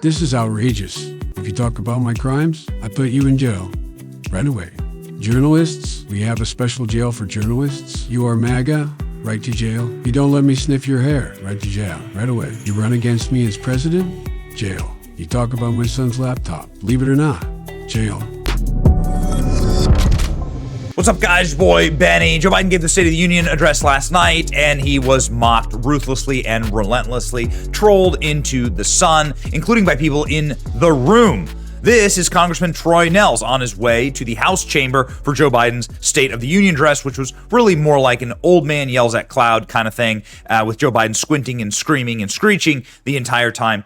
This is outrageous. If you talk about my crimes, I put you in jail. Right away. Journalists, we have a special jail for journalists. You are MAGA, right to jail. You don't let me sniff your hair, right to jail. Right away. You run against me as president, jail. You talk about my son's laptop, believe it or not, jail. What's up, guys? Boy, Benny. Joe Biden gave the State of the Union address last night, and he was mocked ruthlessly and relentlessly, trolled into the sun, including by people in the room. This is Congressman Troy Nehls on his way to the House chamber for Joe Biden's State of the Union address, which was really more like an old man yells at cloud kind of thing, with Joe Biden squinting and screaming and screeching the entire time.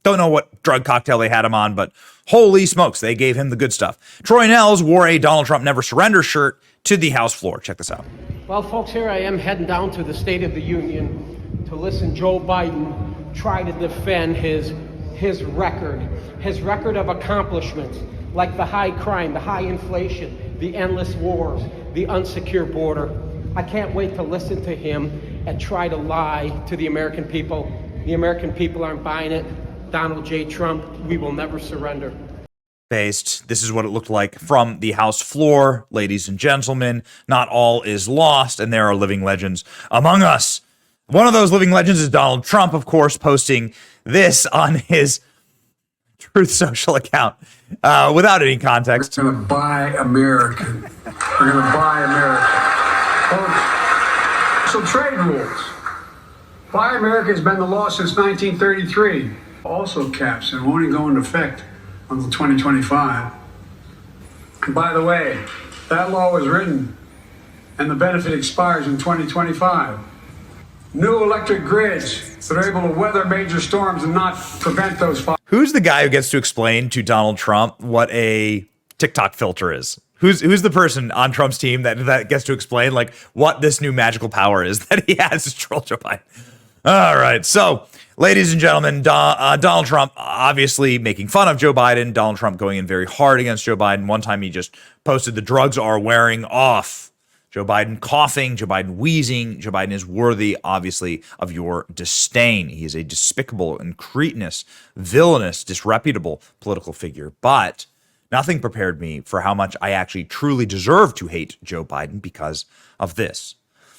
Don't know what drug cocktail they had him on, but holy smokes, they gave him the good stuff. Troy Nehls wore a Donald Trump Never Surrender shirt to the House floor. Check this out. Well, folks, here I am heading down to the State of the Union to listen Joe Biden try to defend his record of accomplishments, like the high crime, the high inflation, the endless wars, the unsecure border. I can't wait to listen to him and try to lie to the American people. The American people aren't buying it. Donald J. Trump, we will never surrender. Based. This is what it looked like from the House floor. Ladies and gentlemen, not all is lost, and there are living legends among us. One of those living legends is Donald Trump, of course, posting this on his Truth Social account without any context. We're going to buy American. We're going to buy American. So trade rules. Buy America has been the law since 1933. Also caps and won't even go into effect until 2025. And by the way, that law was written and the benefit expires in 2025. New electric grids that are able to weather major storms and not prevent those fires. Who's the guy who gets to explain to Donald Trump what a TikTok filter is? Who's the person on Trump's team that gets to explain like what this new magical power is that he has to troll Joe Biden? All right, so ladies and gentlemen, Donald Trump obviously making fun of Joe Biden. Donald Trump going in very hard against Joe Biden. One time he just posted the drugs are wearing off. Joe Biden coughing, Joe Biden wheezing. Joe Biden is worthy, obviously, of your disdain. He is a despicable and cretinous, villainous, disreputable political figure. But nothing prepared me for how much I actually truly deserve to hate Joe Biden because of this.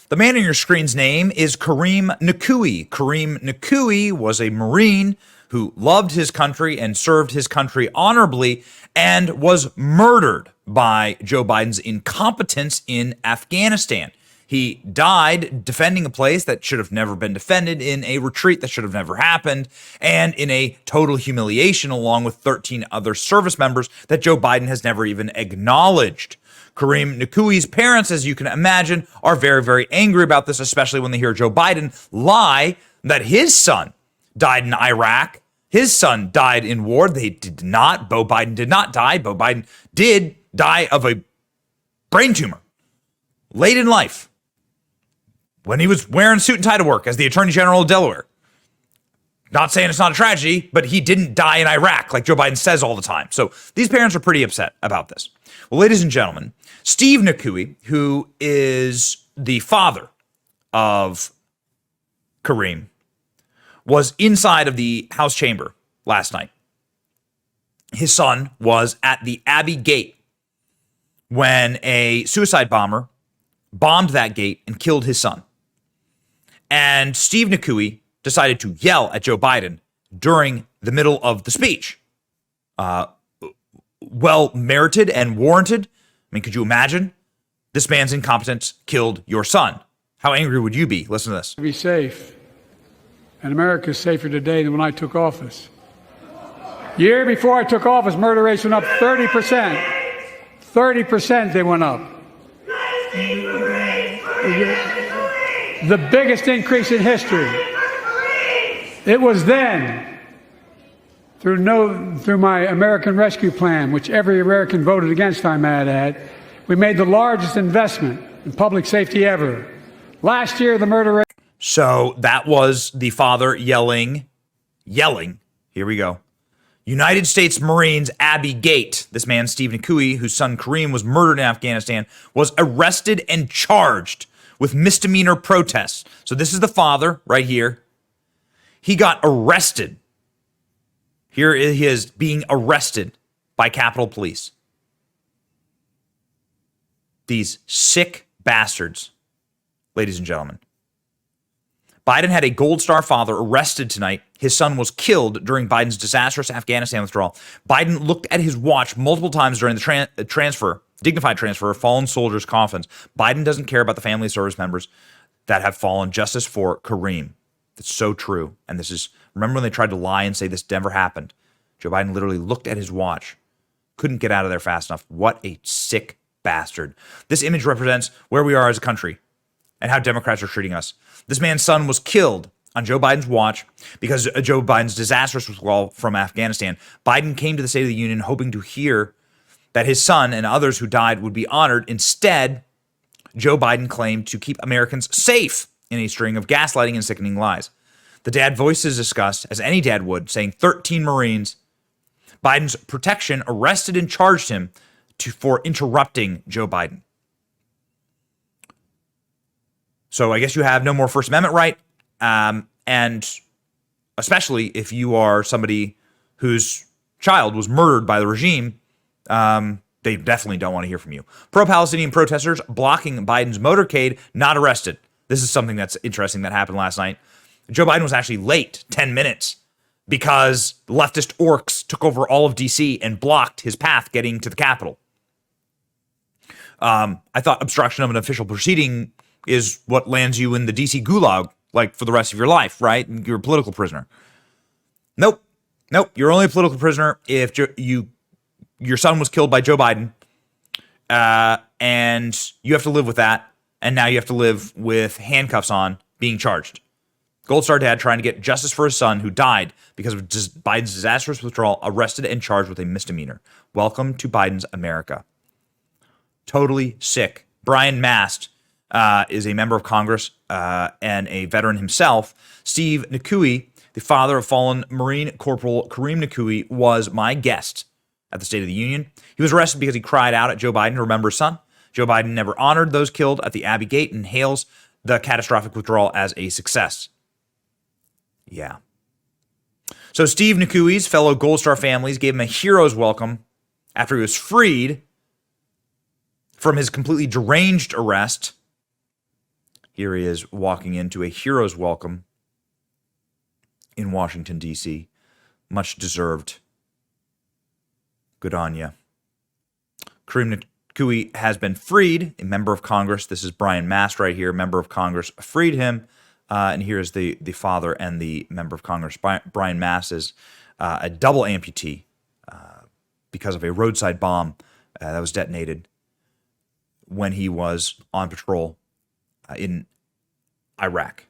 The man on your screen's name is Kareem Nakui. Kareem Nakui was a Marine who loved his country and served his country honorably and was murdered by Joe Biden's incompetence in Afghanistan. He died defending a place that should have never been defended, in a retreat that should have never happened, and in a total humiliation along with 13 other service members that Joe Biden has never even acknowledged. Kareem Nakui's parents, as you can imagine, are very, very angry about this, especially when they hear Joe Biden lie that his son died in Iraq. His son died in war. They did not. Beau Biden did not die. Beau Biden did die of a brain tumor late in life when he was wearing a suit and tie to work as the Attorney General of Delaware. Not saying it's not a tragedy, but he didn't die in Iraq like Joe Biden says all the time. So these parents are pretty upset about this. Well, ladies and gentlemen, Steve Nakui, who is the father of Kareem, was inside of the House chamber last night. His son was at the Abbey Gate when a suicide bomber bombed that gate and killed his son. And Steve Nakui decided to yell at Joe Biden during the middle of the speech. Well merited and warranted. I mean, could you imagine? This man's incompetence killed your son. How angry would you be? Listen to this. Be safe. And America is safer today than when I took office. Year before I took office, murder rates went up 30%. 30% they went up. The biggest increase in history. It was then, through my American Rescue Plan, which every American voted against, I might add, we made the largest investment in public safety ever. Last year, the murder rate. So that was the father yelling. Here we go. United States Marines Abbey Gate. This man, Steve Nakui, whose son Kareem was murdered in Afghanistan, was arrested and charged with misdemeanor protests. So this is the father right here. He got arrested Here he is being arrested by Capitol Police. These sick bastards, ladies and gentlemen. Biden had a Gold Star father arrested tonight. His son was killed during Biden's disastrous Afghanistan withdrawal. Biden looked at his watch multiple times during the dignified transfer of fallen soldiers' coffins. Biden doesn't care about the family of service members that have fallen. Justice for Kareem. That's so true. And this is, remember when they tried to lie and say this never happened? Joe Biden literally looked at his watch. Couldn't get out of there fast enough. What a sick bastard. This image represents where we are as a country and how Democrats are treating us. This man's son was killed on Joe Biden's watch because of Joe Biden's disastrous withdrawal from Afghanistan. Biden came to the State of the Union hoping to hear that his son and others who died would be honored. Instead, Joe Biden claimed to keep Americans safe in a string of gaslighting and sickening lies. The dad voices disgust, as any dad would, saying 13 Marines, Biden's protection, arrested and charged him for interrupting Joe Biden. So I guess you have no more First Amendment right, and especially if you are somebody whose child was murdered by the regime, they definitely don't want to hear from you. Pro-Palestinian protesters blocking Biden's motorcade, not arrested. This is something that's interesting that happened last night. Joe Biden was actually late 10 minutes because leftist orcs took over all of D.C. and blocked his path getting to the Capitol. I thought obstruction of an official proceeding is what lands you in the DC gulag, like for the rest of your life, right? You're a political prisoner. Nope. You're only a political prisoner if your son was killed by Joe Biden, and you have to live with that. And now you have to live with handcuffs on, being charged. Gold Star dad trying to get justice for his son who died because of Biden's disastrous withdrawal, arrested and charged with a misdemeanor. Welcome to Biden's America. Totally sick. Brian Mast is a member of Congress and a veteran himself. Steve Nakui, the father of fallen Marine Corporal Kareem Nakui, was my guest at the State of the Union. He was arrested because he cried out at Joe Biden to remember his son. Joe Biden never honored those killed at the Abbey Gate and hails the catastrophic withdrawal as a success. Yeah. So Steve Nakui's fellow Gold Star families gave him a hero's welcome after he was freed from his completely deranged arrest. Here he is walking into a hero's welcome in Washington, D.C. Much deserved. Good on ya. Kareem Nakui has been freed, a member of Congress. This is Brian Mast right here, member of Congress, freed him. And here's the father and the member of Congress. Brian Mast is a double amputee because of a roadside bomb that was detonated when he was on patrol in Iraq.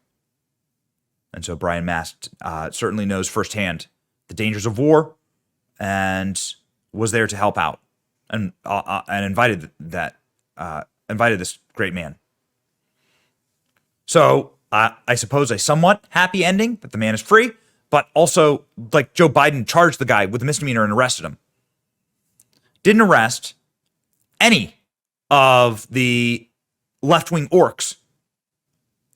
And so Brian Mast certainly knows firsthand the dangers of war and was there to help out and invited this great man. So I suppose a somewhat happy ending that the man is free, but also like Joe Biden charged the guy with a misdemeanor and arrested him. Didn't arrest any of the left-wing orcs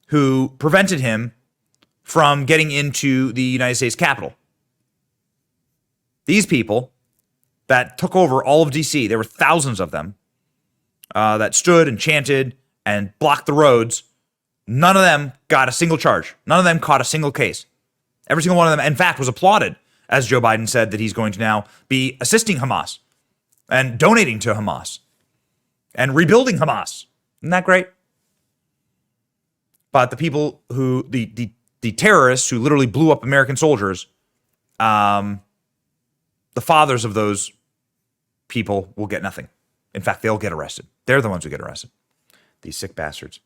who prevented him from getting into the United States Capitol. These people that took over all of D.C., there were thousands of them, that stood and chanted and blocked the roads. None of them got a single charge. None of them caught a single case. Every single one of them, in fact, was applauded, as Joe Biden said that he's going to now be assisting Hamas and donating to Hamas and rebuilding Hamas. Isn't that great? But the people who, the terrorists who literally blew up American soldiers, the fathers of those people will get nothing. In fact, they'll get arrested. They're the ones who get arrested. These sick bastards.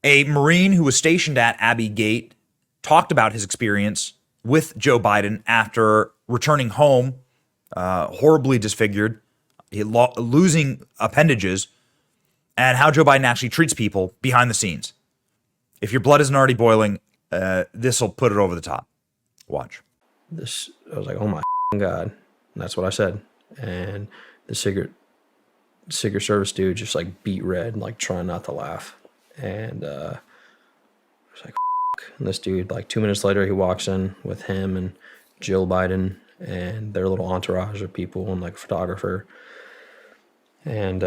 A Marine who was stationed at Abbey Gate talked about his experience with Joe Biden after returning home, horribly disfigured, losing appendages, and how Joe Biden actually treats people behind the scenes. If your blood isn't already boiling, this will put it over the top. Watch. I was like, oh my God. And that's what I said. And the Secret Service dude just like beat red, like trying not to laugh. And I was like, and this dude, like 2 minutes later, he walks in with him and Jill Biden and their little entourage of people and like a photographer. And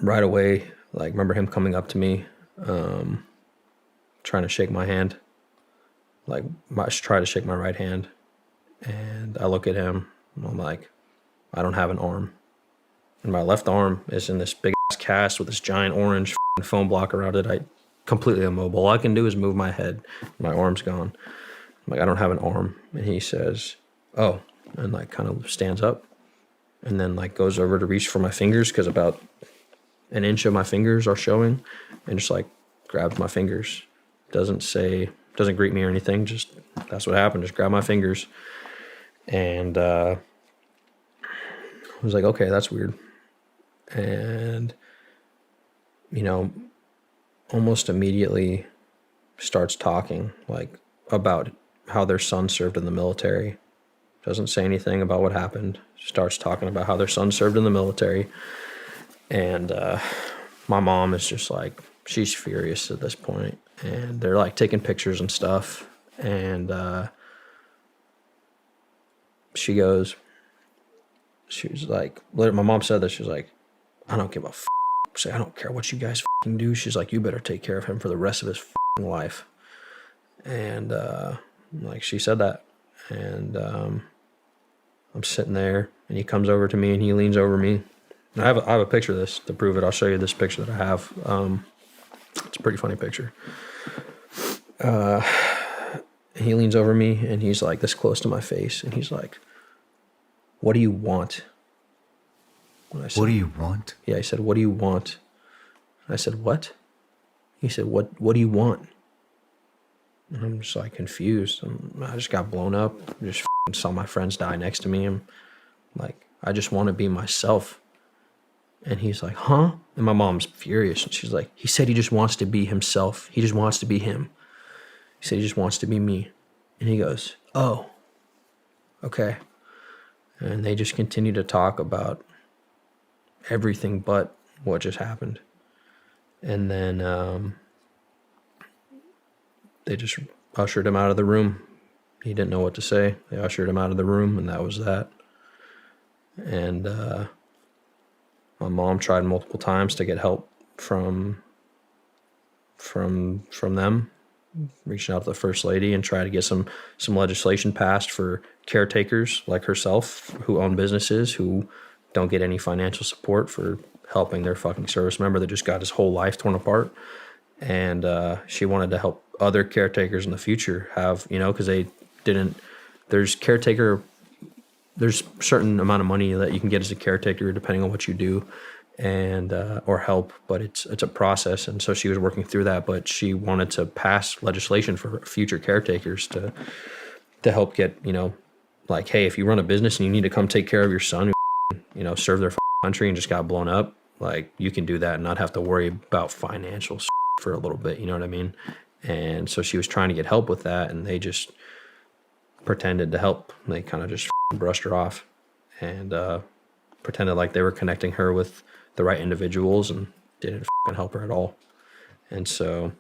right away, like, remember him coming up to me, trying to shake my hand, like try to shake my right hand. And I look at him and I'm like, I don't have an arm. And my left arm is in this big ass cast with this giant orange foam block around it. I completely immobile. All I can do is move my head. My arm's gone. I'm like, I don't have an arm. And he says, oh, and like kind of stands up and then like goes over to reach for my fingers, because about an inch of my fingers are showing, and just like grabs my fingers. Doesn't greet me or anything. Just, that's what happened. Just grab my fingers. And I was like, okay, that's weird. And, you know, almost immediately starts talking like about how their son served in the military. Doesn't say anything about what happened. Starts talking about how their son served in the military. And my mom is just like, she's furious at this point. And they're like taking pictures and stuff. And she was like, my mom said this, she was like, I don't give a f***. I don't care what you guys f***ing do. She's like, you better take care of him for the rest of his f***ing life. And like, she said that. And I'm sitting there, and he comes over to me and he leans over me. I have a picture of this to prove it. I'll show you this picture that I have. It's a pretty funny picture. He leans over me and he's like this close to my face, and he's like, what do you want? And I said, What do you want? Yeah, he said, what do you want? And I said, what? He said, what do you want? And I'm just like confused. I just got blown up. Just saw my friends die next to me. I'm like, I just want to be myself. And he's like, huh? And my mom's furious. And she's like, he said he just wants to be himself. He just wants to be him. He said he just wants to be me. And he goes, oh, okay. And they just continue to talk about everything but what just happened. And then they just ushered him out of the room. He didn't know what to say. They ushered him out of the room, and that was that. And my mom tried multiple times to get help from them, reaching out to the First Lady and try to get some legislation passed for caretakers like herself who own businesses who don't get any financial support for helping their fucking service member that just got his whole life torn apart. And she wanted to help other caretakers in the future have, you know, because there's certain amount of money that you can get as a caretaker depending on what you do, and or help, but it's a process. And so she was working through that, but she wanted to pass legislation for future caretakers to help get, you know, like, hey, if you run a business and you need to come take care of your son who, you know, served their country and just got blown up, like, you can do that and not have to worry about financial for a little bit, you know what I mean? And so she was trying to get help with that, and they just pretended to help. They kind of just brushed her off and pretended like they were connecting her with the right individuals and didn't help her at all. And so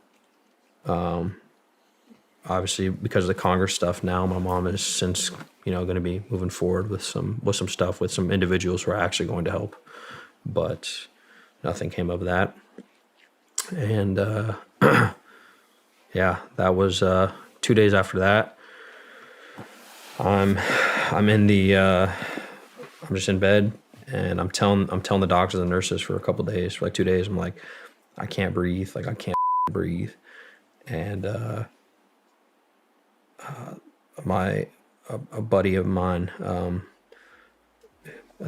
obviously, because of the Congress stuff now, my mom is since, you know, going to be moving forward with some stuff with some individuals who are actually going to help, but nothing came of that. And yeah, that was 2 days after that. I'm just in bed, and I'm telling the doctors and the nurses for a couple of days, for like 2 days. I'm like, I can't breathe. Like, I can't breathe. And a buddy of mine, a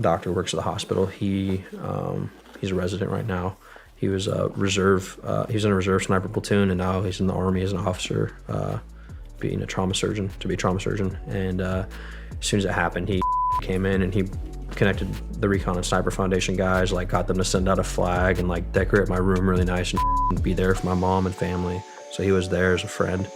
doctor who works at the hospital. He's a resident right now. He was he was in a reserve sniper platoon, and now he's in the Army as an officer, being a trauma surgeon. And as soon as it happened, he came in and he connected the Recon and Sniper Foundation guys, like got them to send out a flag and like decorate my room really nice and be there for my mom and family. So he was there as a friend.